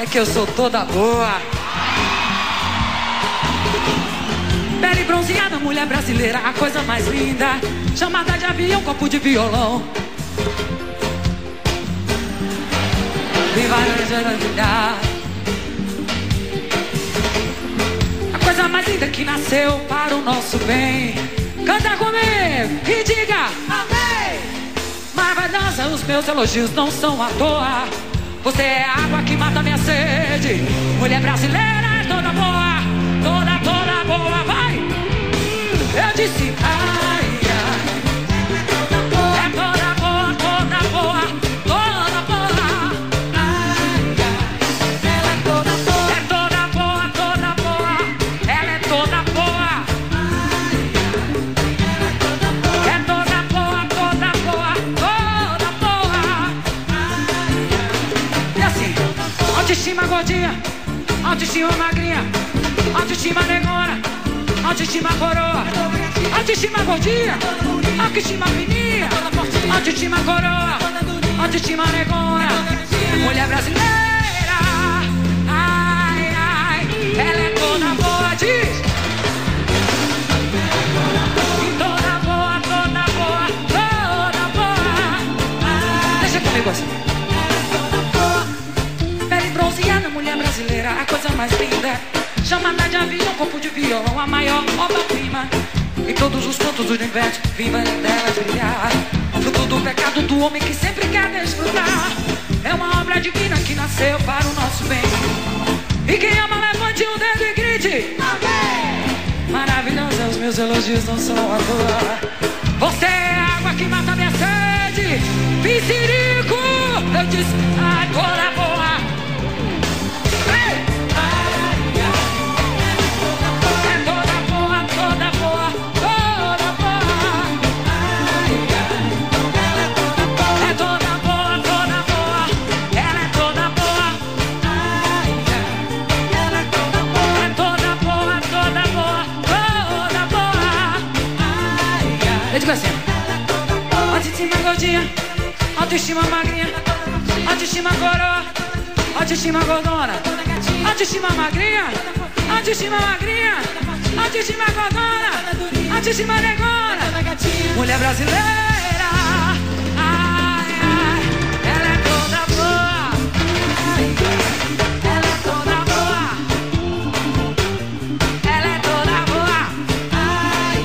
é que eu sou toda boa. Pele bronzeada, mulher brasileira, a coisa mais linda. Chamada de avião, copo de violão. Viva a vida. A coisa mais linda que nasceu para o nosso bem. Canta comigo e diga amém. Maravilhosa, os meus elogios não são à toa. Você é a água que mata minha sede. Mulher brasileira é toda boa, toda boa, vai. Eu disse ai, ai. É toda boa, toda boa, toda boa. Ai, ai. Ela é toda boa. É toda boa, toda boa. Ela é toda boa. É toda boa, toda boa, toda boa. E assim, autoestima gordinha, autoestima magrinha, autoestima negona, autoestima coroa, autoestima gordinha, autoestima fininha, autoestima coroa, autoestima negona. Mulher brasileira, ai, ai, ela é toda boa, diz. Toda boa, toda boa, toda boa. Deixa comigo assim. Pele bronzeada, mulher brasileira, a coisa mais linda. Chamada de avião, copo de violão, a maior obra-prima. Em todos os cantos do universo, viva dela brilhar. Fruto do pecado do homem que sempre quer desfrutar. É uma obra divina que nasceu para o nosso bem. E quem ama, levante o dedo e grite amém. Maravilhosa, os meus elogios não são à toa. Você é a água que mata minha sede. Piscirico, eu disse, ai, toda boa. Eu digo assim: autoestima gordinha, autoestima magrinha, autoestima coroa, autoestima gordona, autoestima magrinha, autoestima magrinha, autoestima gordona, autoestima negona. Mulher brasileira, ai, ai, ela é toda boa. Ela é toda boa. Ela é toda boa. Ai,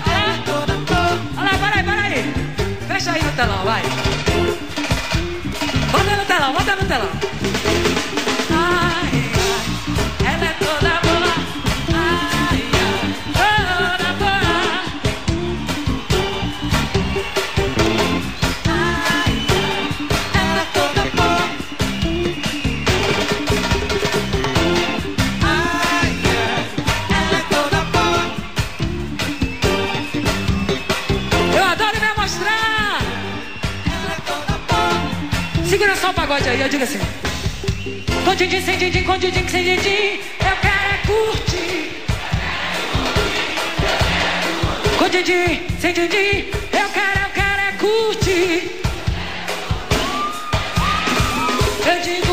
ai, toda boa. Olha, para aí. Fecha aí no telão, vai. Bota no telão, bota no telão. Ai, ai, ela é toda boa. Ai, ai, toda boa. Ai, ela é toda boa. Ai, ela é toda boa. Eu adoro me mostrar. Ela é toda boa. Segura só o pagode aí, eu digo assim: com din-din, sem din-din, com din-din, sem din-din, eu quero é curtir. Com din-din, sem din-din, eu quero é curtir. Eu digo